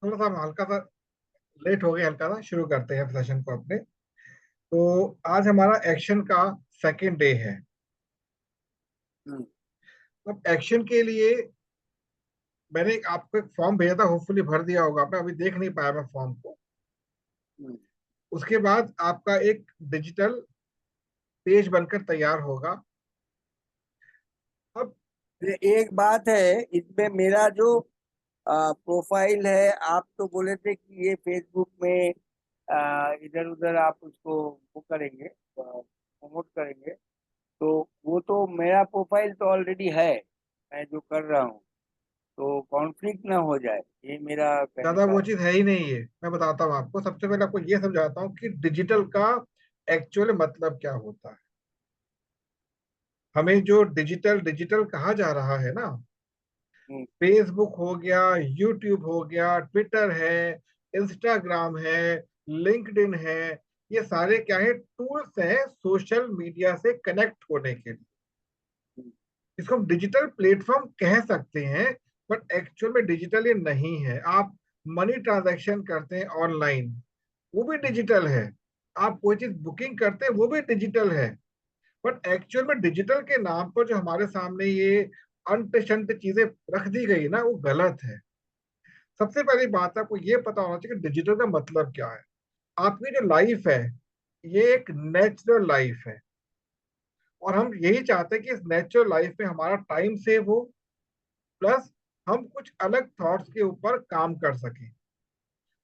थोड़ा सा हम हल्का सा लेट हो गए, हल्का सा शुरू करते हैं सेशन को अपने। तो आज हमारा एक्शन का सेकेंड डे है। हम्म। अब एक्शन के लिए मैंने आपको एक फॉर्म भेजा था, होपफुली भर दिया होगा आपने, अभी देख नहीं पाया मैं फॉर्म को। हम्म। उसके बाद आपका एक डिजिटल पेज बनकर तैयार होगा। अब एक बात है इसमें, मेरा जो प्रोफाइल है, आप तो बोले थे कि ये फेसबुक में इधर उधर आप उसको वो करेंगे, प्रमोट करेंगे। तो वो तो मेरा प्रोफाइल तो ऑलरेडी है, मैं जो कर रहा हूँ, तो कॉन्फ्लिक्ट ना हो जाए, ये मेरा कहने ज्यादा का वो है। चीज है ही नहीं है, मैं बताता हूँ आपको। सबसे पहले आपको ये समझाता हूँ कि डिजिटल का एक्चुअल मतलब क्या होता है। हमें जो डिजिटल डिजिटल कहा जा रहा है ना, हम्म। फेसबुक हो गया, यूट्यूब हो गया, ट्विटर है, इंस्टाग्राम है, लिंक्डइन है, ये सारे क्या है, टूल्स हैं सोशल मीडिया से कनेक्ट होने के लिए। हम्म। इसको हम डिजिटल प्लेटफॉर्म कह सकते हैं, बट एक्चुअल में डिजिटल ये नहीं है। आप मनी ट्रांजैक्शन करते हैं ऑनलाइन, वो भी डिजिटल है। आप कोई चीज बुकिंग करते हैं, वो भी डिजिटल है। बट एक्चुअल में डिजिटल के नाम पर जो हमारे सामने ये अंट शंट चीजें रख दी गई ना, वो गलत है। सबसे पहली बात आपको ये पता होना चाहिए कि डिजिटल का मतलब क्या है। आपकी जो लाइफ है, ये एक नेचुरल लाइफ है, और हम यही चाहते हैं कि इस नेचुरल लाइफ में हमारा टाइम सेव हो, प्लस हम कुछ अलग थॉट्स के ऊपर काम कर सकें।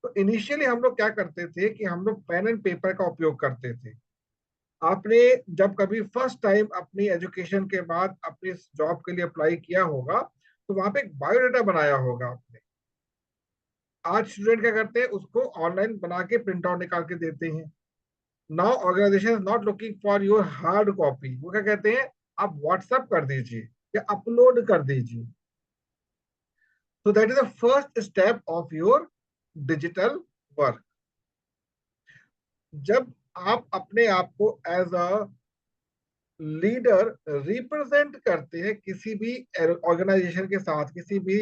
तो इनिशियली हम लोग क्या करते थे कि हम लोग पेन एंड पेपर का उपयोग करते थे। आपने जब कभी फर्स्ट टाइम अपनी एजुकेशन के बाद अपनी जॉब के लिए अप्लाई किया होगा, तो वहां पे एक बायोडाटा बनाया होगा आपने। आज स्टूडेंट क्या करते हैं, उसको ऑनलाइन बना के प्रिंट आउट निकाल के देते हैं। Now organization is not looking for your hard copy, वो क्या कहते हैं, आप व्हाट्सएप कर दीजिए या अपलोड कर दीजिए। So that is the first step of your digital work. जब आप अपने आप को एज अ लीडर रिप्रेजेंट करते हैं किसी भी ऑर्गेनाइजेशन के साथ, किसी भी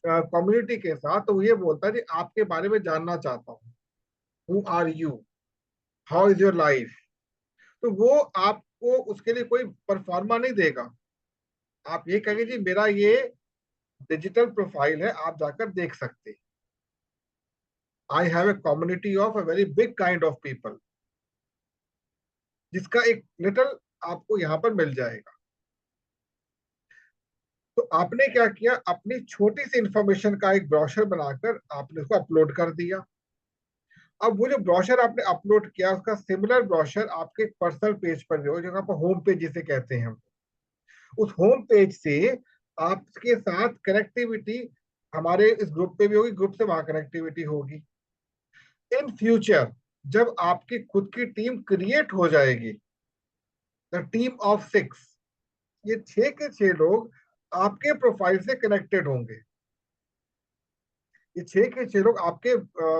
कम्युनिटी के साथ, तो ये बोलता है कि आपके बारे में जानना चाहता हूँ। Who are you, how is your life. तो वो आपको उसके लिए कोई परफॉर्मा नहीं देगा। आप ये कहेंगे जी मेरा ये डिजिटल प्रोफाइल है, आप जाकर देख सकते हैं। I have a community of a very big kind of people, जिसका एक लिटिल आपको यहाँ पर मिल जाएगा। तो आपने क्या किया, अपनी छोटी सी इंफॉर्मेशन का एक ब्रोशर बनाकर आपने उसको अपलोड कर दिया। अब वो जो ब्रोशर आपने अपलोड किया, उसका सिमिलर ब्रोशर आपके पर्सनल पेज पर भी हो, जो आप होम पेज जिसे कहते हैं हम। उस होम पेज से आपके साथ कनेक्टिविटी हमारे इस ग्रुप पे भी होगी, ग्रुप से वहां कनेक्टिविटी होगी। इन फ्यूचर जब आपकी खुद की टीम क्रिएट हो जाएगी, द टीम ऑफ सिक्स, ये छह के छह लोग आपके प्रोफाइल से कनेक्टेड होंगे। ये छह के छह लोग आपके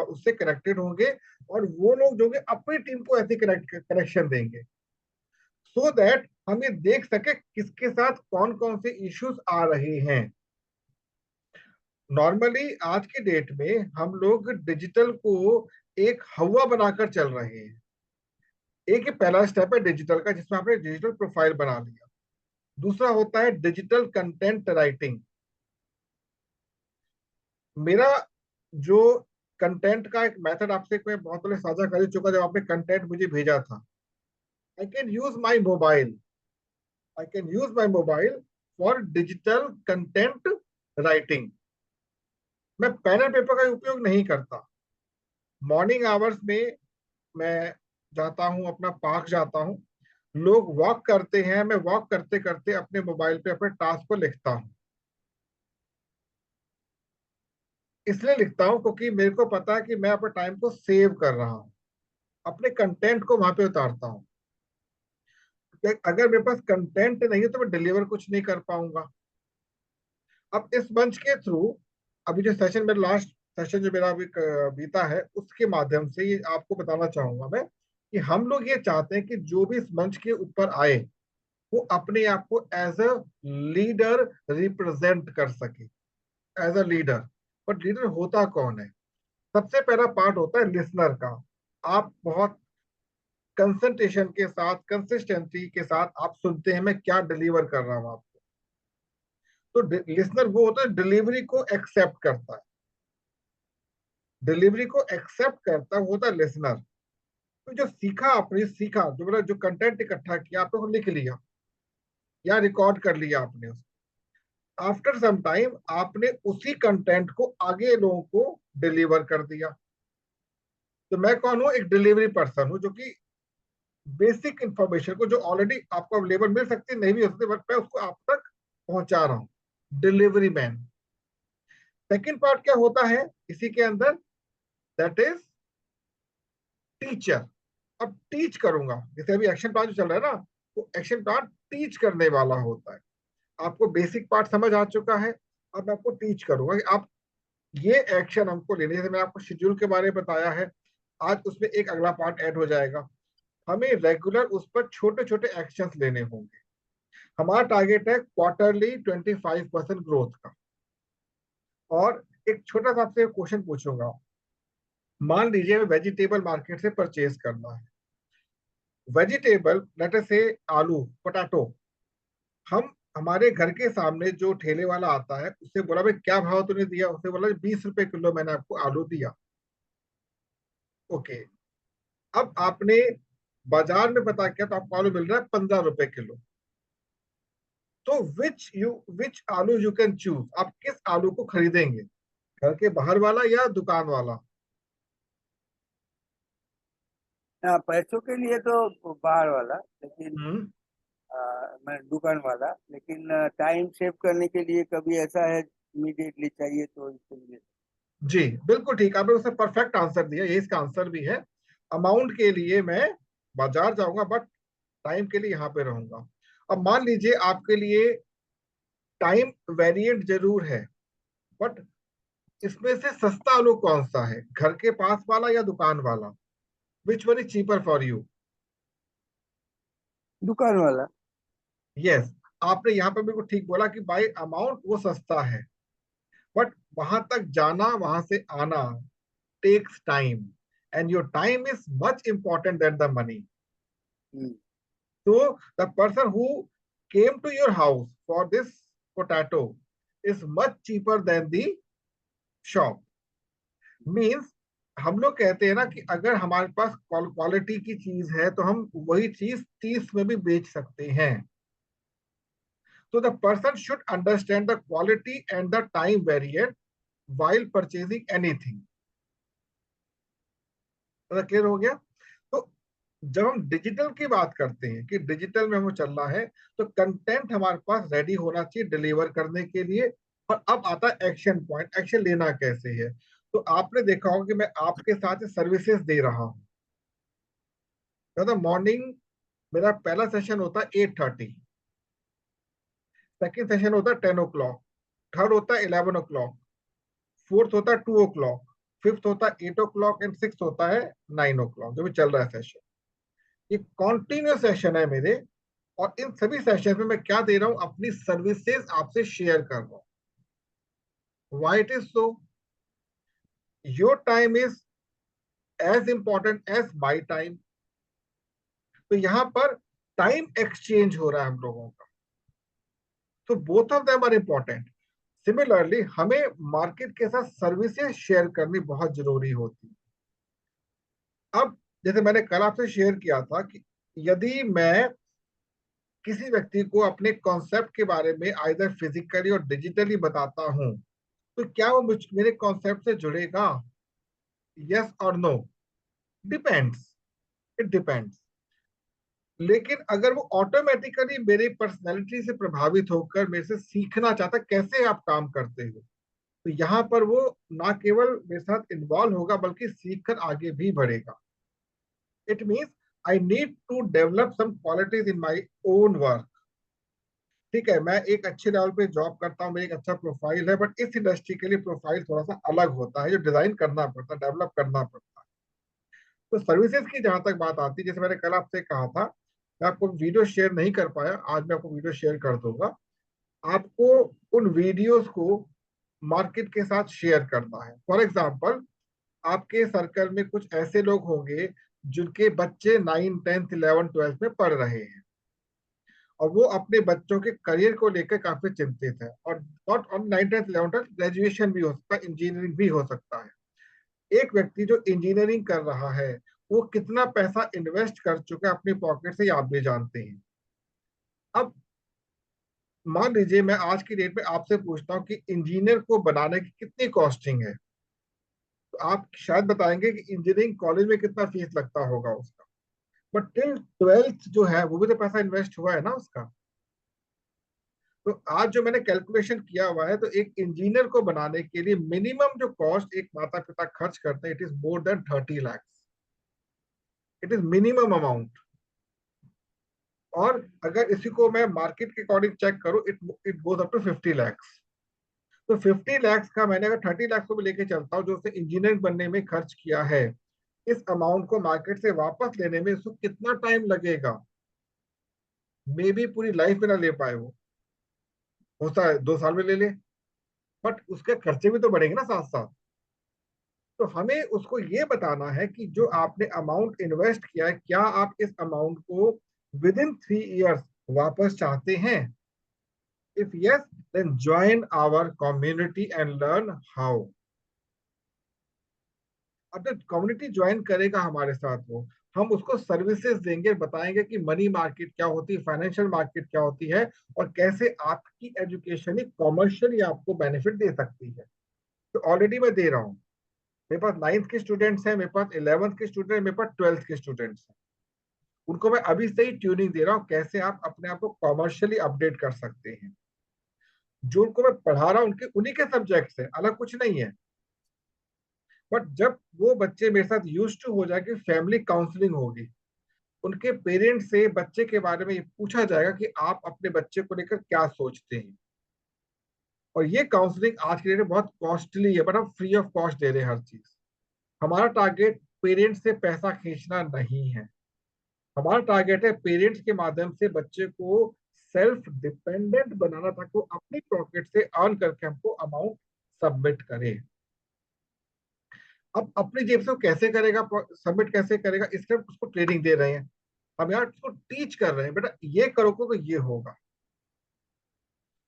उससे कनेक्टेड होंगे, और वो लोग जो कि अपनी टीम को ऐसे कनेक्शन देंगे, सो दैट हम ये देख सके किसके साथ कौन कौन से इश्यूज आ रहे हैं। नॉर्मली आज की डेट में हम लोग डिजिटल को एक हवा बनाकर चल रहे हैं। एक ये पहला स्टेप है डिजिटल का, जिसमें आपने डिजिटल प्रोफाइल बना लिया। दूसरा होता है डिजिटल कंटेंट राइटिंग। मेरा जो कंटेंट का एक मेथड आपसे मैं बहुत पहले साझा कर ही चुका, जब आपने कंटेंट मुझे भेजा था। I can use my mobile, I can use my mobile for digital content writing. मैं पेन एंड पेपर का उपयोग नहीं करता। मॉर्निंग आवर्स में मैं जाता हूँ, अपना पार्क जाता हूँ, लोग वॉक करते हैं, मैं वॉक करते करते अपने मोबाइल पे अपने टास्क को लिखता हूँ। इसलिए लिखता हूँ क्योंकि मेरे को पता है कि मैं अपने टाइम को सेव कर रहा हूँ, अपने कंटेंट को वहां पे उतारता हूँ। अगर मेरे पास कंटेंट नहीं है तो मैं डिलीवर कुछ नहीं कर पाऊंगा। अब इस मंच के थ्रू, अभी जो सेशन मेरा लास्ट सेशन जो मेरा अभी बीता है, उसके माध्यम से ये आपको बताना चाहूंगा मैं कि हम लोग ये चाहते हैं कि जो भी इस मंच के ऊपर आए, वो अपने आप को एज अ लीडर रिप्रेजेंट कर सके, as a leader. But leader होता कौन है? सबसे पहला पार्ट होता है लिसनर का। आप बहुत कंसंट्रेशन के साथ, कंसिस्टेंसी के साथ आप सुनते हैं मैं क्या डिलीवर कर रहा हूं आपको। तो लिसनर वो होता है डिलीवरी को एक्सेप्ट करता है, डिलीवरी को एक्सेप्ट करता है वो होता है लिसनर। तो जो सीखा आपने, सीखा जो मतलब जो कंटेंट इकट्ठा किया आपने वो लिख लिया या रिकॉर्ड कर लिया आपने, आफ्टर सम टाइम आपने उसी कंटेंट को आगे लोगों को डिलीवर कर दिया। तो मैं कौन हूं? एक डिलीवरी पर्सन हूं, जो कि बेसिक इंफॉर्मेशन को जो ऑलरेडी आपको अवेलेबल मिल सकती है, नहीं भी हो सकती, बट मैं उसको आप तक पहुंचा रहा हूं, डिलीवरी मैन। सेकेंड पार्ट क्या होता है इसी के अंदर? That is teacher. अब टीच करूंगा, जैसे अभी एक्शन प्लान जो चल रहा है ना, वो एक्शन प्लान टीच करने वाला होता है। आपको बेसिक पार्ट समझ आ चुका है, अब मैं आपको टीच करूंगा कि आप ये एक्शन हमको लेने, जैसे मैंने आपको शेड्यूल के बारे में बताया है, आज उसमें एक अगला पार्ट ऐड हो जाएगा। हमें रेगुलर उस पर छोटे छोटे एक्शन लेने होंगे। हमारा टारगेट है क्वार्टरली 25% ग्रोथ का। और एक छोटा सा आपसे क्वेश्चन पूछूंगा, मान लीजिए वेजिटेबल मार्केट से परचेज करना है, वेजिटेबल लेट अस से आलू, पोटैटो। हम हमारे घर के सामने जो ठेले वाला आता है उससे बोला भाई क्या भाव तूने दिया, उससे बोला 20 रुपए किलो मैंने आपको आलू दिया। ओके, अब आपने बाजार में पता किया तो आपको आलू मिल रहा है 15 रुपए किलो। तो विच आलू यू कैन चूज, आप किस आलू को खरीदेंगे? घर के बाहर वाला या दुकान वाला? हाँ, पैसों के लिए तो बाहर वाला, लेकिन हम्म। मैं दुकान वाला, लेकिन टाइम सेव करने के लिए कभी ऐसा है इमीडिएटली चाहिए तो इसके लिए। जी बिल्कुल ठीक, आपने उसने परफेक्ट आंसर दिया, ये इसका आंसर भी है। अमाउंट के लिए मैं बाजार जाऊंगा, बट टाइम के लिए यहाँ पे रहूंगा। अब मान लीजिए आपके लिए टाइम वेरिएंट जरूर है, बट इसमें से सस्ता आलू कौन सा है, घर के पास वाला या दुकान वाला? Which one is cheaper for you? दुकान वाला। यस, आपने यहाँ पे बिल्कुल ठीक बोला कि बाई अमाउंट वो सस्ता है, बट वहां तक जाना, वहां से आना takes time, and your time is much important than the money. Hmm. So the person who came to your house for this potato is much cheaper than the shop. Means हम लोग कहते हैं ना कि अगर हमारे पास क्वालिटी की चीज है तो हम वही चीज 30 में भी बेच सकते हैं। तो the person should understand the quality and the time variate while purchasing anything। Clear हो गया? तो जब हम डिजिटल की बात करते हैं कि डिजिटल में हमें चलना है, तो कंटेंट हमारे पास रेडी होना चाहिए डिलीवर करने के लिए। और अब आता है एक्शन पॉइंट, एक्शन लेना कैसे है। तो आपने देखा होगा कि मैं आपके साथ सर्विसेज दे रहा हूँ। तो मॉर्निंग मेरा पहला सेशन होता है 8:30, सेकेंड सेशन होता है 10 o'clock, थर्ड होता है 11 o'clock, फोर्थ होता है 2 o'clock, फिफ्थ होता है 8 o'clock एंड सिक्स होता है 9 o'clock, जो भी चल रहा है सेशन। ये कॉन्टिन्यूस सेशन है मेरे। और इन सभी सेशन में मैं क्या दे रहा हूं? अपनी सर्विसेज आपसे शेयर कर रहा हूं। Why it is so? Your time is as important as my time. तो यहां पर टाइम एक्सचेंज हो रहा है हम लोगों का, तो both of them are important. Similarly हमें मार्केट के साथ सर्विसेज शेयर करनी बहुत जरूरी होती है। अब जैसे मैंने कल आपसे शेयर किया था कि यदि मैं किसी व्यक्ति को अपने कॉन्सेप्ट के बारे में आइदर फिजिकली और डिजिटली बताता हूं, तो क्या वो मेरे कॉन्सेप्ट से जुड़ेगा? यस और नो? Depends, it depends. लेकिन अगर वो ऑटोमेटिकली मेरी पर्सनैलिटी से प्रभावित होकर मेरे से सीखना चाहता कैसे आप काम करते हो, तो यहाँ पर वो ना केवल मेरे साथ इन्वॉल्व होगा बल्कि सीखकर आगे भी बढ़ेगा। It means I need to develop some qualities in my own work. ठीक है, मैं एक अच्छे लेवल पे जॉब करता हूँ, मेरी एक अच्छा प्रोफाइल है, बट इस इंडस्ट्री के लिए प्रोफाइल थोड़ा सा अलग होता है, जो डिजाइन करना पड़ता है, डेवलप करना पड़ता है। तो सर्विसेज की जहां तक बात आती है, जैसे मैंने कल आपसे कहा था, मैं आपको वीडियो शेयर नहीं कर पाया, आज मैं आपको वीडियो शेयर कर दूंगा। आपको उन वीडियोस को मार्केट के साथ शेयर करना है। फॉर एग्जाम्पल, आपके सर्कल में कुछ ऐसे लोग होंगे जिनके बच्चे 9, 10, 11, 12 में पढ़ रहे हैं, और वो अपने बच्चों के करियर को लेकर काफी चिंतित है। और नॉट ऑन 9, 10, 11, 12, ग्रेजुएशन भी हो सकता है, इंजीनियरिंग भी हो सकता है। एक व्यक्ति जो इंजीनियरिंग कर रहा है, वो कितना पैसा इन्वेस्ट कर चुका है अपनी पॉकेट से, ये आप भी जानते हैं। अब मान लीजिए मैं आज की डेट में आपसे पूछता हूँ कि इंजीनियर को बनाने की कितनी कॉस्टिंग है, तो आप शायद बताएंगे कि इंजीनियरिंग कॉलेज में कितना फीस लगता होगा उसका। बट टिल 12th जो है वो भी तो पैसा इन्वेस्ट हुआ है ना उसका। तो आज जो मैंने कैलकुलेशन किया हुआ है, तो एक इंजीनियर को बनाने के लिए मिनिमम जो कॉस्ट एक माता पिता खर्च करते हैं, it is more than 30 lakh. It is minimum amount. और अगर इसी को मैं मार्केट के अकॉर्डिंग चेक करूं, it it goes up to 50 lakhs। तो 50 lakhs का मैंने अगर 30 lakhs को भी लेके चलता हूँ जो उसने इंजीनियर बनने में खर्च किया है, इस अमाउंट को मार्केट से वापस लेने में उसको कितना टाइम लगेगा, मे बी पूरी लाइफ में ना ले पाए वो, होता है 2 साल में ले ले। बट उसके खर्चे भी तो बढ़ेंगे ना साथ साथ। तो हमें उसको ये बताना है कि जो आपने अमाउंट इन्वेस्ट किया है, क्या आप इस अमाउंट को विद इन 3 years वापस चाहते हैं। If yes, then join our community and learn how. अब जब कम्युनिटी ज्वाइन करेगा हमारे साथ वो, हम उसको सर्विसेज देंगे, बताएंगे कि मनी मार्केट क्या होती है, फाइनेंशियल मार्केट क्या होती है, और कैसे आपकी एजुकेशन ही कॉमर्शियली आपको बेनिफिट दे सकती है। तो ऑलरेडी मैं दे रहा हूँ। मेरे पास 9th के स्टूडेंट्स हैं, मेरे पास 11th के स्टूडेंट हैं, मेरे पास 12th के स्टूडेंट्स हैं। उनको मैं अभी से ही ट्यूनिंग दे रहा हूँ कैसे आप अपने आप को कॉमर्शियली अपडेट कर सकते हैं। जो उनको मैं पढ़ा रहा हूँ उनके उन्हीं के सब्जेक्ट्स हैं, अलग कुछ नहीं है। बट जब वो बच्चे मेरे साथ यूज टू हो जाए कि फैमिली काउंसलिंग होगी, उनके पेरेंट्स से बच्चे के बारे में ये पूछा जाएगा कि आप अपने बच्चे को लेकर क्या सोचते हैं। और ये काउंसलिंग आज के डेट में बहुत कॉस्टली है, बट हम फ्री ऑफ कॉस्ट दे रहे हैं हर चीज। हमारा टारगेट पेरेंट्स से पैसा खींचना नहीं है। हमारा टारगेट है पेरेंट्स के माध्यम से बच्चे को सेल्फ डिपेंडेंट बनाना, ताकि वो अपनी पॉकेट से अर्न करके हमको अमाउंट सबमिट करे। अब अपनी जेब से वो कैसे करेगा, सबमिट कैसे करेगा, इसके हम उसको ट्रेनिंग दे रहे हैं। हम यार उसको टीच कर रहे हैं, बेटा ये करोगे तो ये होगा।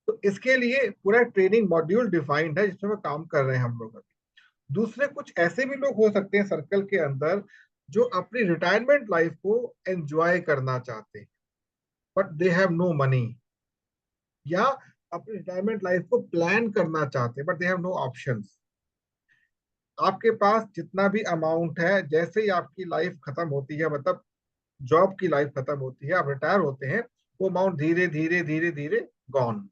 तो इसके लिए पूरा ट्रेनिंग मॉड्यूल डिफाइंड है जिसमें काम कर रहे हैं हम लोग अभी। दूसरे कुछ ऐसे भी लोग हो सकते हैं सर्कल के अंदर जो अपनी रिटायरमेंट लाइफ को एंजॉय करना चाहते हैं, but they have no money. या अपनी रिटायरमेंट लाइफ को प्लान करना चाहते हैं, but they have no options. आपके पास जितना भी अमाउंट है, जैसे ही आपकी लाइफ खत्म होती है, मतलब जॉब की लाइफ खत्म होती है, आप रिटायर होते हैं, वो अमाउंट धीरे धीरे धीरे धीरे गॉन।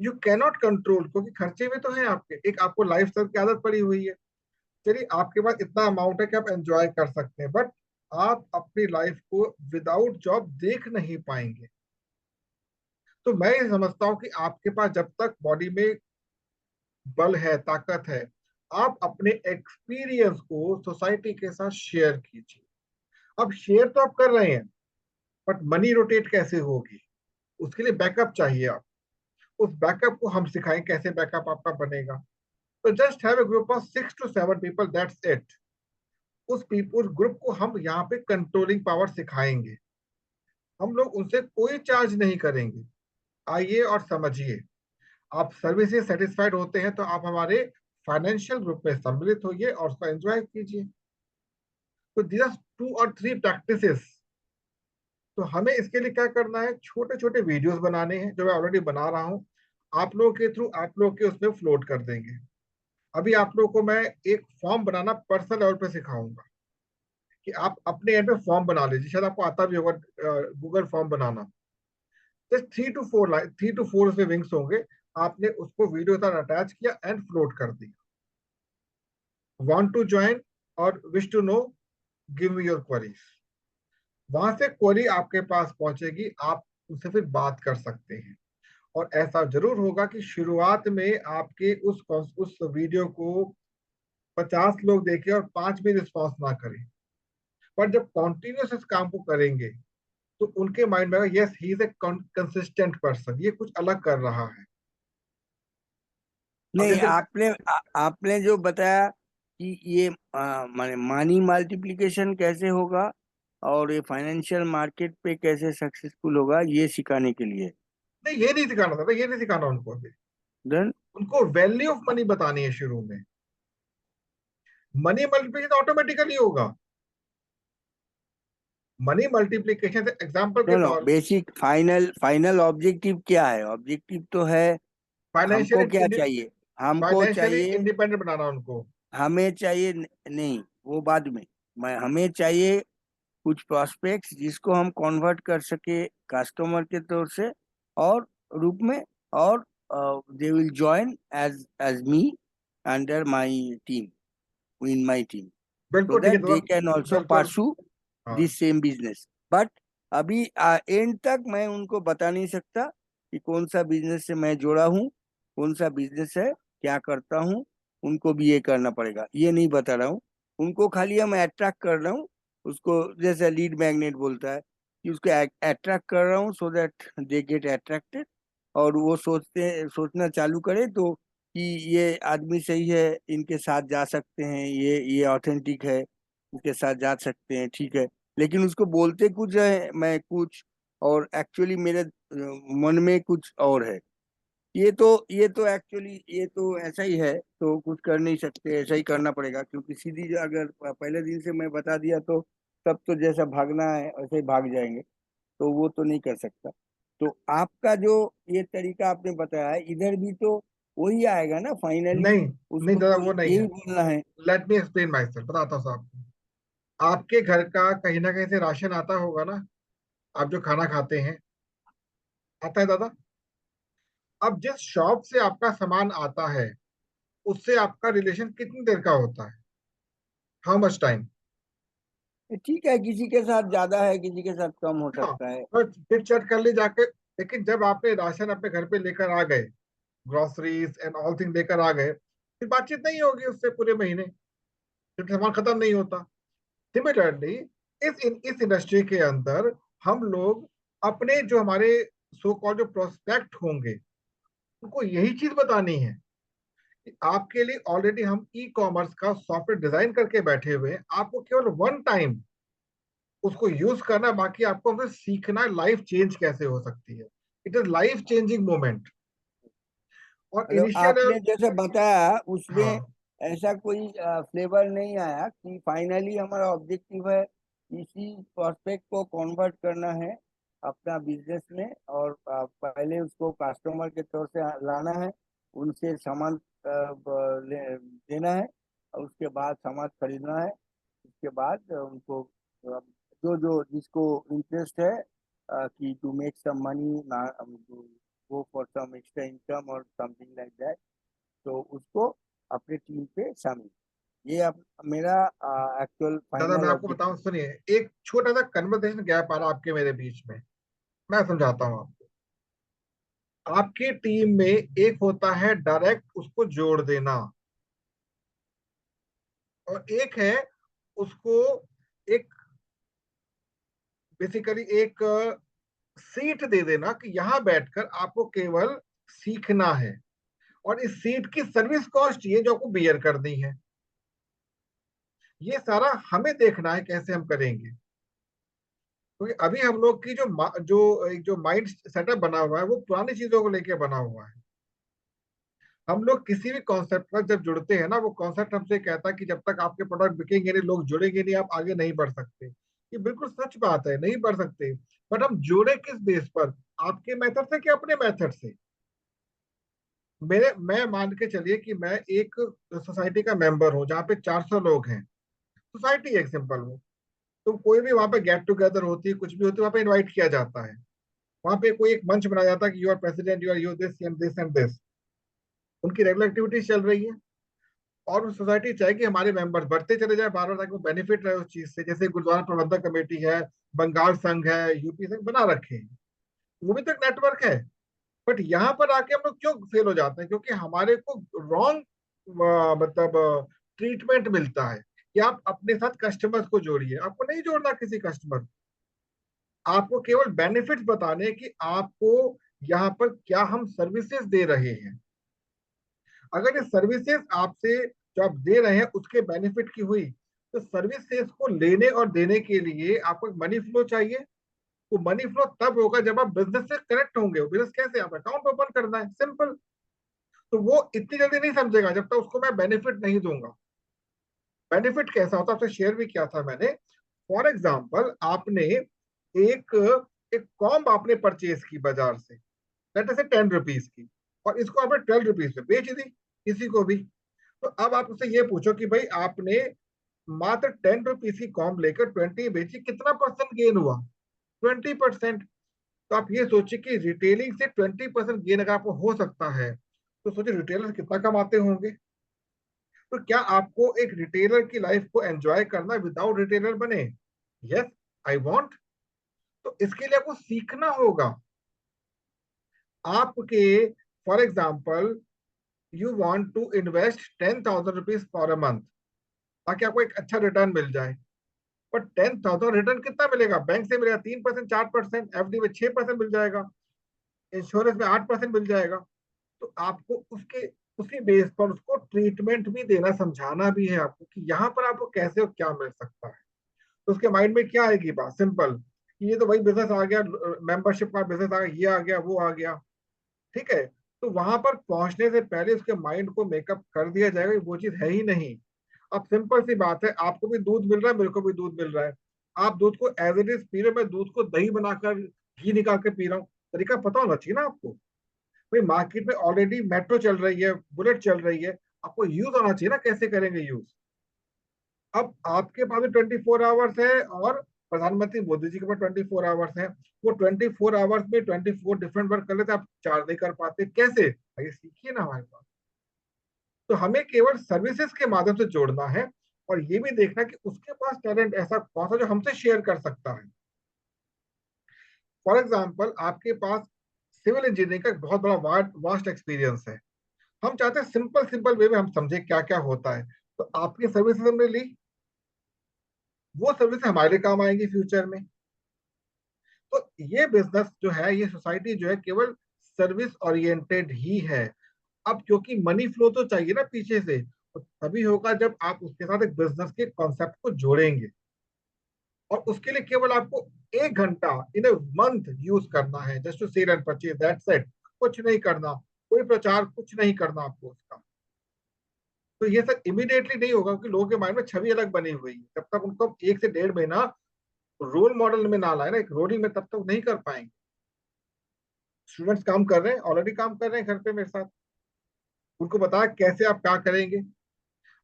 यू कैनॉट कंट्रोल, क्योंकि खर्चे में तो है आपके, एक आपको लाइफ स्टाइल की आदत पड़ी हुई है। चलिए आपके पास इतना अमाउंट है कि आप एंजॉय कर सकते हैं, बट आप अपनी लाइफ को विदाउट जॉब देख नहीं पाएंगे। तो मैं ये समझता हूँ कि आपके पास जब तक बॉडी में बल है, ताकत है, आप अपने एक्सपीरियंस को सोसाइटी के साथ शेयर कीजिए। अब शेयर तो आप कर रहे हैं, बट मनी रोटेट कैसे होगी, उसके लिए बैकअप चाहिए। आप उस बैकअप को हम सिखाएं कैसे बैकअप आपका बनेगा। तो just have a group of 6 to 7 people, that's it. उस ग्रुप को हम यहाँ पे कंट्रोलिंग पावर सिखाएंगे। हम लोग उनसे कोई चार्ज नहीं करेंगे। आइए और समझिए। आप सर्विस से सेटिस्फाइड होते हैं तो आप हमारे फाइनेंशियल ग्रुप में सम्मिलित होइए और उसको एंजॉय कीजिए। तो दिस 2 और 3 प्रैक्टिसेस। तो हमें इसके लिए क्या करना है, छोटे छोटे वीडियोस बनाने हैं जो मैं ऑलरेडी बना रहा हूँ। आप लोगों के थ्रू आप लोग के उसमें फ्लोट कर देंगे। अभी आप लोगों को मैं एक फॉर्म बनाना पर्सनल लेवल पे सिखाऊंगा कि आप अपने एंड पे फॉर्म बना लीजिए, शायद आपको आता भी होगा Google form banana. Just 3 to 4 उसमें विंग्स होंगे। आपने उसको वीडियो के साथ अटैच किया एंड फ्लोट कर दिया। वांट टू ज्वाइन और wish to know, give me your queries. वहां से क्वेरी आपके पास पहुंचेगी, आप उनसे फिर बात कर सकते हैं। और ऐसा जरूर होगा कि शुरुआत में आपके उस वीडियो को 50 लोग देखें और 5 भी रिस्पॉन्स ना करें, पर जब कॉन्टिन्यूस इस काम को करेंगे तो उनके माइंड में yes he is a consistent person, ये कुछ अलग कर रहा है। अब नहीं, जैसे आपने आपने जो बताया कि ये माने मनी मल्टीप्लिकेशन कैसे होगा और ये फाइनेंशियल मार्केट पे कैसे सक्सेसफुल होगा, ये सिखाने के लिए। नहीं, ये नहीं सिखाना था, ये नहीं सिखाना उनको अभी। देन उनको वैल्यू ऑफ मनी बतानी है शुरू में। मनी मल्टीप्लिकेशन ऑटोमेटिकली होगा। मनी मल्टीप्लिकेशन से एग्जांपल के नो नो, तौर, बेसिक फाइनल फाइनल ऑब्जेक्टिव क्या है? ऑब्जेक्टिव तो है हमको क्या फाइनेंशियली चाहिए? हमको फाइनेंशियली चाहिए, इंडिपेंडेंट बनाना उनको। हमें चाहिए नहीं, वो बाद में। मैं हमें चाहिए कुछ प्रोस्पेक्ट्स जिसको हम कन्वर्ट कर सके कस्टमर के तौर से और रूप में, और they will join as as me under my team, in my team, so बिल्कुल ठीक है that they तो, can also बिल्कुल। pursue हाँ। this same business। but अभी एंड तक मैं उनको बता नहीं सकता कि कौन सा बिजनेस से मैं जुड़ा हूँ, कौन सा बिजनेस है, क्या करता हूँ। उनको भी ये करना पड़ेगा, ये नहीं बता रहा हूँ। उनको खाली हम अट्रैक्ट कर रहा हूँ, उसको जैसे लीड मैग्नेट बोलता है कि उसको अट्रैक्ट कर रहा हूँ so that they get attracted, और वो सोचना चालू करे तो कि ये आदमी सही है, इनके साथ जा सकते हैं, ये ऑथेंटिक है, इनके साथ जा सकते हैं, ठीक है। लेकिन उसको बोलते कुछ है, मैं कुछ, और एक्चुअली मेरे मन में कुछ और है। ये तो एक्चुअली ये तो ऐसा ही है, तो कुछ कर नहीं सकते, ऐसा ही करना पड़ेगा, क्योंकि सीधी अगर पहले दिन से मैं बता दिया तो सब तो जैसा भागना है वैसे ही भाग जाएंगे, तो वो तो नहीं कर सकता। तो आपका जो ये तरीका आपने बताया है, इधर भी तो वही आएगा ना फाइनली, नहीं, नहीं उसको दादा, तो वो नहीं यही है। बोलना है। Let me explain my self, बताता हूँ आपको। आपके घर का कहीं ना कहीं से राशन आता होगा ना, आप जो खाना खाते हैं, आता है दादा? अब जिस शॉप से आपका सामान आता है, उससे आपका रिलेशन कितनी देर का होता है? How much time? ठीक है, किसी के साथ ज्यादा है, किसी के साथ कम हो हाँ, सकता है। बस फिर चेक कर ली जाके। लेकिन जब आपने राशन अपने घर पे लेकर आ गए, ग्रोसरीज एंड ऑल थिंग लेकर आ गए, फिर बातचीत नहीं होगी उससे पूरे महीने, क्योंकि सामान खत्म नहीं होता। सिमिलरली इस इंडस्ट्री के अंदर हम लोग अपने जो हमारे सो कॉल्ड जो प्रोस्पेक्ट होंगे, उनको यही चीज बतानी है कि आपके लिए ऑलरेडी हम ई कॉमर्स का सॉफ्टवेयर डिजाइन करके बैठे हुए हैं। आपको केवल वन टाइम उसको यूज करना, बाकी आपको हमसे सीखना लाइफ चेंज कैसे हो सकती है। It is life changing moment. और मतलब इनिशियल आपने जैसे बताया उसमें हाँ, ऐसा कोई फ्लेवर नहीं आया कि फाइनली हमारा ऑब्जेक्टिव है इसी प्रोस्पेक्ट को कन्वर्ट करना है अपना बिजनेस में, और पहले उसको कस्टमर के तौर से लाना है, उनसे सामान देना है, और उसके बाद सामान खरीदना है। उसके बाद उनको जो जो जिसको इंटरेस्ट है कि to make some money, go for some extra income और समथिंग लाइक दैट, तो उसको अपने टीम पे शामिल, ये अब मेरा एक्चुअल दादा मैं फाइनल आपको बताऊं, ऑब्जेक्टिव। सुनिए। एक छोटा सा कन्वर्सेशन गैप आ रहा है आपके मेरे बीच में, मैं समझाता हूँ आपको। आपकी टीम में एक होता है डायरेक्ट उसको जोड़ देना, और एक है उसको एक बेसिकली एक सीट दे देना कि यहां बैठकर आपको केवल सीखना है, और इस सीट की सर्विस कॉस्ट ये जो आपको बियर करनी है। ये सारा हमें देखना है कैसे हम करेंगे, क्योंकि अभी हम लोग की जो माइंड सेटअप बना हुआ है वो पुरानी चीजों को लेके बना हुआ है। हम लोग किसी भी कॉन्सेप्ट पर जब जुड़ते हैं ना, वो कॉन्सेप्ट हमसे कहता है कि जब तक आपके प्रोडक्ट बिकेंगे नहीं, लोग जुड़ेंगे नहीं, आप आगे नहीं बढ़ सकते। ये बिल्कुल सच बात है, नहीं बढ़ सकते। बट हम जुड़े किस बेस पर? आपके मेथड से कि अपने मेथड से? मैं मान के चलिए कि मैं एक सोसाइटी का मेंबर हूँ जहाँ पे 400 लोग हैं। सोसाइटी एक सिंपल हो, तो कोई भी वहां पे गेट टुगेदर होती है, कुछ भी होती है, वहां पे इनवाइट किया जाता है। वहां पे कोई एक मंच बनाया जाता है कि you are president, you are you this and this and this. उनकी रेगुलर एक्टिविटीज चल रही है, और सोसाइटी चाहे कि हमारे मेंबर्स बढ़ते चले जाए बार बार, ताकि वो बेनिफिट रहे उस चीज से। जैसे गुरुद्वारा प्रबंधक कमेटी है, बंगाल संघ है, यूपी संघ बना रखे हैं, वो भी तो एक नेटवर्क है। बट यहाँ पर आके हम लोग क्यों फेल हो जाते हैं? क्योंकि हमारे को रॉन्ग मतलब ट्रीटमेंट मिलता है कि आप अपने साथ कस्टमर्स को जोड़िए। आपको नहीं जोड़ना किसी कस्टमर, आपको केवल बेनिफिट्स बताने कि आपको यहाँ पर क्या हम सर्विसेज दे रहे हैं। अगर ये सर्विसेज आपसे जो आप दे रहे हैं उसके बेनिफिट की हुई। तो सर्विसेज को लेने और देने के लिए आपको मनी फ्लो चाहिए। वो मनी फ्लो तब होगा जब आप बिजनेस से कनेक्ट होंगे। बिजनेस कैसे, आप अकाउंट ओपन करना है, सिंपल। तो वो इतनी जल्दी नहीं समझेगा जब तक उसको मैं बेनिफिट नहीं दूंगा। बेनिफिट कैसा होता है, आपसे शेयर भी किया था मैंने। फॉर एग्जाम्पल, आपने एक एक कॉम्ब आपने परचेज की बाजार से, लेट अस से 10 रुपीज की, और इसको आपने 12 रुपीज में बेच दी किसी को भी। तो अब आप उससे ये पूछो कि भाई आपने मात्र 10 रुपीज की कॉम्ब लेकर 20 बेची, कितना परसेंट गेन हुआ? 20%। तो आप ये सोचिए कि रिटेलिंग से 20% गेन अगर आपको हो सकता है, तो सोचिए रिटेलर कितना कमाते होंगे। तो क्या आपको एक रिटेलर की लाइफ को एंजॉय करना विदाउट रिटेलर बने? Yes, I want. तो इसके लिए आपको सीखना होगा। आपके, for example, you want to invest 10,000 rupees for a month, ताकि आपको एक अच्छा रिटर्न मिल जाए। पर 10,000 रिटर्न कितना मिलेगा? बैंक से मिलेगा 3%, 4%, एफडी में 6% मिल जाएगा, इंश्योरेंस में 8% मिल जाएगा। तो आपको उसके उसी बेस पर उसको ट्रीटमेंट भी देना, समझाना भी है आपको कि यहाँ पर आपको कैसे और क्या मिल सकता है। तो उसके माइंड में क्या आएगी बात? सिंपल, कि ये तो वही बिजनेस आ गया, मेंबरशिप का बिजनेस आ गया, ये आ गया, वो आ गया। ठीक है। तो वहां पर पहुंचने से पहले उसके माइंड को मेकअप कर दिया जाएगा कि वो चीज है ही नहीं। अब सिंपल सी बात है, आपको भी दूध मिल रहा है, मेरे को भी दूध मिल रहा है। आप दूध को एज इट इज पी रहे हो, मैं दूध को दही बनाकर घी निकाल के पी रहा हूँ। तरीका पता होना चाहिए ना आपको। भाई मार्केट में ऑलरेडी मेट्रो चल रही है, बुलेट चल रही है, आपको यूज आना चाहिए ना, कैसे करेंगे यूज। अब आपके पास भी 24 आवर्स है, और प्रधानमंत्री मोदी जी के पास 24 आवर्स है। वो 24 आवर्स में 24 डिफरेंट वर्क कर लेते, आप चार नहीं कर पाते, कैसे? ये सीखिए ना हमारे पास। तो हमें केवल सर्विसेज के माध्यम से जोड़ना है, और ये भी देखना कि उसके पास टैलेंट ऐसा कौन सा जो हमसे शेयर कर सकता है। फॉर एग्जाम्पल, आपके पास सिविल इंजीनियरिंग का एक बहुत बड़ा वास्ट एक्सपीरियंस है। हम चाहते हैं सिंपल सिंपल वे में हम समझे क्या क्या होता है। तो आपकी सर्विसेज हमने ली, वो सर्विस हमारे लिए काम आएंगी फ्यूचर में। तो ये बिजनेस जो है, ये सोसाइटी जो है, केवल सर्विस ओरिएंटेड ही है। अब क्योंकि मनी फ्लो तो चाहिए ना पीछे से, तो तभी होगा जब आप उसके साथ एक बिजनेस के कॉन्सेप्ट को जोड़ेंगे। और उसके लिए केवल आपको 1 घंटा इन ए मंथ यूज करना है, just to sell and purchase, that's it. कुछ नहीं करना, कोई प्रचार कुछ नहीं करना आपको उसका। तो ये सब इमीडिएटली नहीं होगा, क्योंकि लोगों के माइंड में छवि अलग बनी हुई है। जब तक उनको 1 से 1.5 महीना रोल मॉडल में ना लाए ना, एक रोलिंग में, तब तक नहीं कर पाएंगे। स्टूडेंट्स काम कर रहे हैं, ऑलरेडी काम कर रहे हैं घर पे मेरे साथ। उनको बताया कैसे आप क्या करेंगे।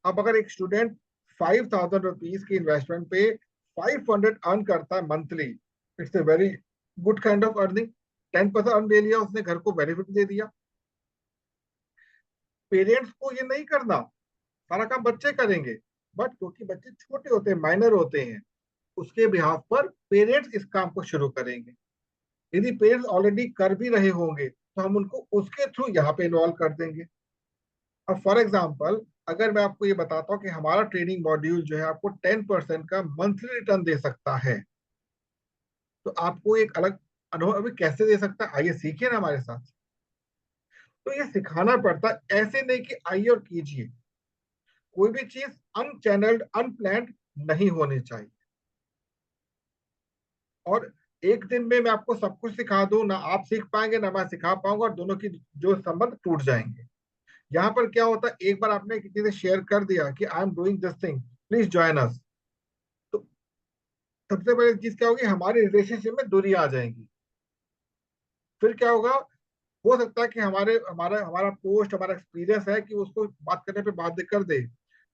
अब अगर एक स्टूडेंट 5,000 रुपीज की इन्वेस्टमेंट पे 500 अर्न करता है monthly, it's a very good kind of earning. 10% earn ले लिया उसने, घर को बेनिफिट दे दिया। पेरेंट्स को ये नहीं करना, सारा काम बच्चे करेंगे। बट क्योंकि बच्चे छोटे होते हैं, माइनर होते हैं, उसके बिहाफ पर पेरेंट्स इस काम को शुरू करेंगे। यदि पेरेंट्स ऑलरेडी कर भी रहे होंगे, तो हम उनको उसके थ्रू यहाँ पे इन्वॉल्व कर देंगे। अब फॉर एग्जाम्पल, अगर मैं आपको ये बताता हूँ कि हमारा ट्रेनिंग मॉड्यूल जो है आपको 10% का मंथली रिटर्न दे सकता है, तो आपको एक अलग अनुभव अभी कैसे दे सकता है, आइए सीखिए ना हमारे साथ। तो ये सिखाना पड़ता है, ऐसे नहीं कि आइए और कीजिए। कोई भी चीज अनचैनल्ड, अनप्लैंड नहीं होनी चाहिए। और एक दिन में मैं आपको सब कुछ सिखा दूं ना, आप सीख पाएंगे ना मैं सिखा पाऊंगा, और दोनों की जो संबंध टूट जाएंगे। यहाँ पर क्या होता है, एक बार आपने किसी से शेयर कर दिया कि I am doing this thing, please join us, तो सबसे पहले चीज क्या होगी, हमारे रिलेशनशिप में दूरी आ जाएगी। फिर क्या होगा, हो सकता है कि हमारे हमारा हमारा पोस्ट, हमारा एक्सपीरियंस है कि उसको बात करने पे बात कर दे,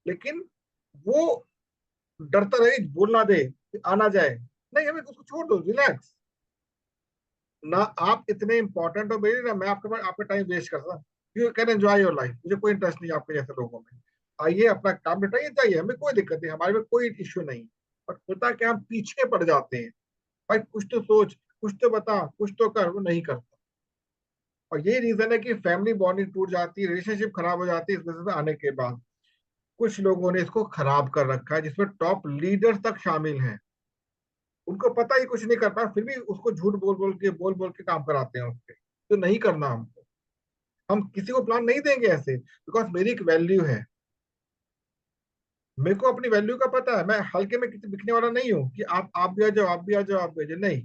लेकिन वो डरता रहे, बोलना दे कि आना जाए। नहीं, हमें उसको छोड़ दो, रिलैक्स। ना आप इतने इंपॉर्टेंट हो मेरे, ना मैं आपका टाइम वेस्ट कर सकता। You can enjoy your life, मुझे कोई इंटरेस्ट नहीं है आपके जैसे लोगों में। आइए अपना काम निपटाइए, जाइए, हमें कोई दिक्कत नहीं, हमारे में कोई इश्यू नहीं। बट होता है कि हम पीछे पड़ जाते हैं, भाई कुछ तो सोच, कुछ तो बता, कुछ तो कर, वो नहीं करता। और यही रीजन है कि फैमिली बॉन्डिंग टूट जाती है, रिलेशनशिप खराब हो जाती है इस बिजनेस में आने के बाद। कुछ लोगों ने इसको खराब कर रखा है, जिसमें टॉप लीडर्स तक शामिल हैं। उनको पता ही कुछ नहीं कर पाया, फिर भी उसको झूठ बोल बोल के काम कराते हैं उसके। तो नहीं करना हमको। हम किसी को प्लान नहीं देंगे ऐसे, बिकॉज मेरी एक वैल्यू है। मेरे को अपनी वैल्यू का पता है, मैं हल्के में किसी बिकने वाला नहीं हूँ कि आप भी आ जाओ, आप भी आ जाओ, आप भी आ जाओ, नहीं।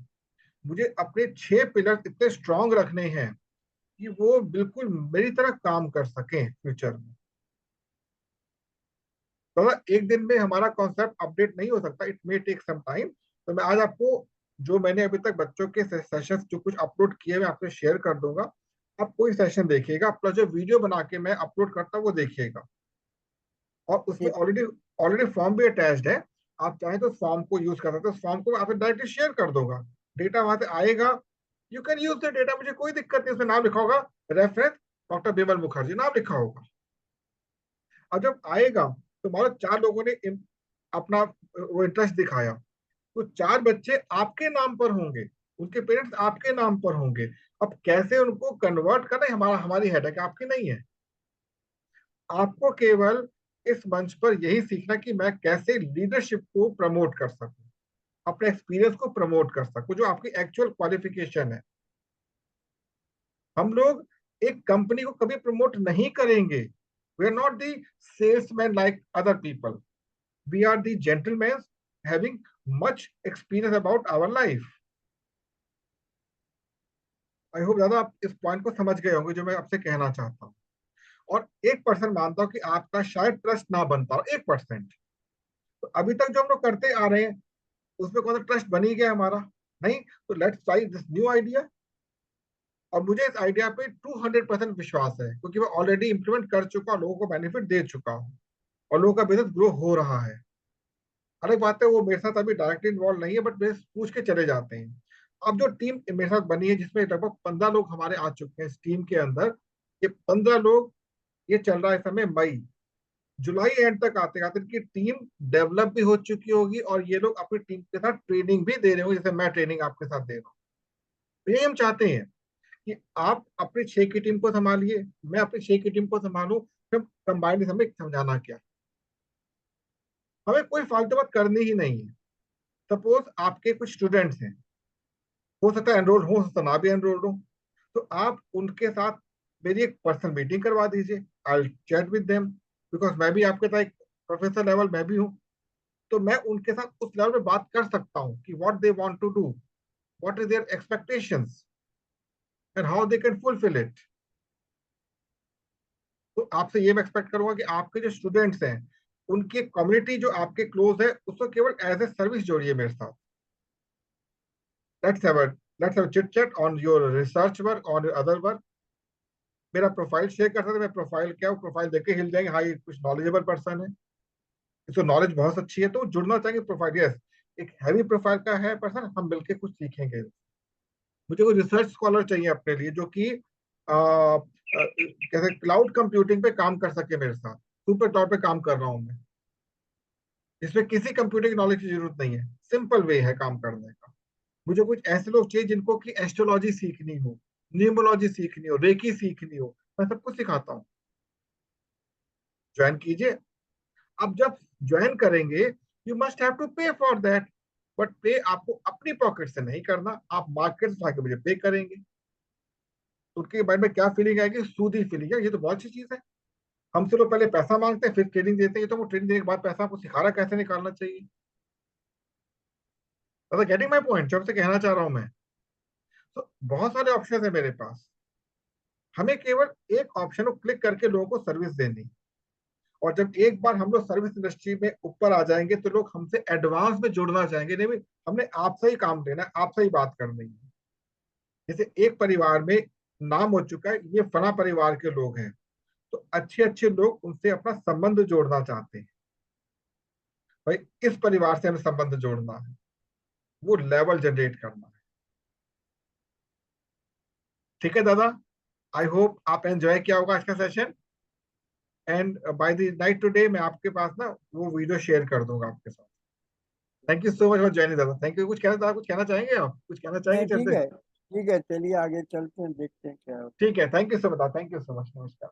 मुझे अपने 6 पिलर इतने स्ट्रांग रखने हैं कि वो बिल्कुल मेरी तरह काम कर सकें फ्यूचर में। तो एक दिन में हमारा कॉन्सेप्ट अपडेट नहीं हो सकता, it may take some time. तो मैं आज आपको जो मैंने अभी तक बच्चों के सेशंस जो कुछ अपलोड किए मैं आपसे शेयर कर दूंगा। आप कोई सेशन देखिएगा, प्लस जो वीडियो बना के मैं अपलोड करता हूँ वो देखिएगा। और उसमें ठीक। ऑलरेडी ऑलरेडी फॉर्म भी अटैच्ड है। आप चाहें तो फॉर्म को यूज कर सकते हो, उस फॉर्म को आपसे डायरेक्टली शेयर कर दूंगा, डेटा वहां से आएगा। You can use the data, मुझे कोई दिक्कत नहीं। उसमें नाम लिखा होगा, रेफरेंस डॉक्टर बिमल मुखर्जी नाम लिखा होगा। अब जब आएगा तो मान लो 4 लोगों ने अपना वो इंटरेस्ट दिखाया, तो 4 बच्चे आपके नाम पर होंगे, उनके पेरेंट्स आपके नाम पर होंगे। अब कैसे उनको कन्वर्ट करना है हमारा हमारी हेडेक, आपकी नहीं है। आपको केवल इस मंच पर यही सीखना कि मैं कैसे लीडरशिप को प्रमोट कर सकूं, अपने एक्सपीरियंस को प्रमोट कर सकूं, जो आपकी एक्चुअल क्वालिफिकेशन है। हम लोग एक कंपनी को कभी प्रमोट नहीं करेंगे। We are not the salesman like other people, we are the gentleman having much experience about our life. I hope दादा आप इस पॉइंट को समझ गए होंगे जो मैं आपसे कहना चाहता हूँ। और 1% मानता हूँ कि आपका शायद ट्रस्ट ना बनता हो, 1%। तो अभी तक जो हम लोग करते आ रहे हैं उसमें कौन सा ट्रस्ट बन ही गया हमारा? नहीं। तो let's try this new idea. और मुझे इस आइडिया पे 200% विश्वास है, क्योंकि मैं ऑलरेडी इंप्लीमेंट कर चुका हूँ, लोगों को बेनिफिट दे चुका हूँ, और लोगों का बिजनेस ग्रो हो रहा है। अलग बात है वो मेरे साथ अभी डायरेक्टली इन्वॉल्व नहीं है, बट मेरे से पूछ के चले जाते हैं। अब जो टीम मेरे साथ बनी है, जिसमें लगभग 15 लोग हमारे आ चुके हैं इस टीम के अंदर, ये 15 लोग, ये चल रहा है इस समय मई जुलाई एंड तक आते आते इनकी टीम डेवलप भी हो चुकी होगी, और ये लोग अपनी टीम के साथ ट्रेनिंग भी दे रहे होंगे, जैसे मैं ट्रेनिंग आपके साथ दे रहा हूँ। तो यही हम चाहते हैं कि आप अपनी 6 की टीम को संभालिए, मैं अपनी 6 की टीम को संभालूं, फिर कंबाइंड हमें समझाना क्या। हमें कोई फालतू बात करनी ही नहीं है। सपोज आपके कुछ स्टूडेंट्स हैं, हो सकता है एनरोल हो सकता ना भी एनरोल हो, तो आप उनके साथ मेरी एक पर्सनल मीटिंग करवा दीजिए। आई चैट विद देम, बिकॉज मैं भी आपके साथ एक प्रोफेसर लेवल मैं भी हूँ। तो मैं उनके साथ उस लेवल पे बात कर सकता हूँ कि what they want to do, what is their expectations, and how they can fulfil it. तो आपसे ये मैं एक्सपेक्ट करूंगा कि आपके जो स्टूडेंट्स हैं, उनकी कम्युनिटी जो आपके क्लोज है, उसको केवल एज ए सर्विस जोड़िए मेरे साथ। Let's have a let's have chit chat on your research work, on your other work. मेरा प्रोफाइल शेयर कर सकते हैं, मैं प्रोफाइल क्या, वो प्रोफाइल देख के हिल जाएंगे, हाँ ये कुछ नॉलेजेबल पर्सन है, इसको नॉलेज बहुत अच्छी है, तो जुड़ना चाहेंगे प्रोफाइल। यस, एक हैवी प्रोफाइल का है पर्सन, हम मिलके कुछ सीखेंगे। मुझे कोई रिसर्च स्कॉलर चाहिए अपने लिए, जो कि कैसे क्लाउड कंप्यूटिंग पे काम कर सके मेरे साथ। सुपर क्लाउड पे काम कर रहा हूँ मैं, इसमें किसी कंप्यूटर की नॉलेज की जरूरत नहीं है, सिंपल वे है काम करने का। मुझे कुछ ऐसे लोग चाहिए जिनको कि एस्ट्रोलॉजी सीखनी हो, न्यूमोलॉजी सीखनी हो, रेकी सीखनी हो, मैं सब कुछ सिखाता हूँ। ज्वाइन कीजिए। अब जब ज्वाइन करेंगे, यू मस्ट हैव टू पे फॉर दैट, बट पे आपको अपनी पॉकेट से नहीं करना, आप मार्केट से आके मुझे पे करेंगे। तो उनके माइंड में क्या फीलिंग आएगी? सूदी फीलिंग है, ये तो बहुत अच्छी चीज है। हमसे लोग पहले पैसा मांगते हैं फिर ट्रेनिंग देते हैं, ये तो वो ट्रेनिंग देने के बाद पैसा आपको सिखा रहा कैसे निकालना चाहिए। तो गेटिंग माई पॉइंट, जो आपसे कहना चाह रहा हूं मैं। तो बहुत सारे ऑप्शन है मेरे पास, हमें केवल एक ऑप्शन को क्लिक करके लोगों को सर्विस देनी। और जब एक बार हम लोग सर्विस इंडस्ट्री में ऊपर आ जाएंगे, तो लोग हमसे एडवांस में जुड़ना चाहेंगे। नहीं भाई, हमने आपसे ही काम लेना है, आपसे ही बात करनी है। जैसे एक परिवार में नाम हो चुका है, ये फला परिवार के लोग हैं, तो अच्छे अच्छे लोग उनसे अपना संबंध जोड़ना चाहते हैं। भाई इस परिवार से हमें संबंध जोड़ना है, वो लेवल जनरेट करना है। ठीक है दादा, आई होप आप एंजॉय किया होगा आज का session. And by the night today मैं आपके पास ना वो वीडियो शेयर कर दूंगा आपके साथ। Thank you so much for joining दादा, थैंक यू। कुछ कहना दादा, कुछ कहना चाहेंगे आप, कुछ कहना चाहेंगे नहीं, चलते? ठीक है, चलिए आगे चलते हैं, देखते हैं क्या होता है। ठीक है, thank you so much, thank you so much, नमस्कार।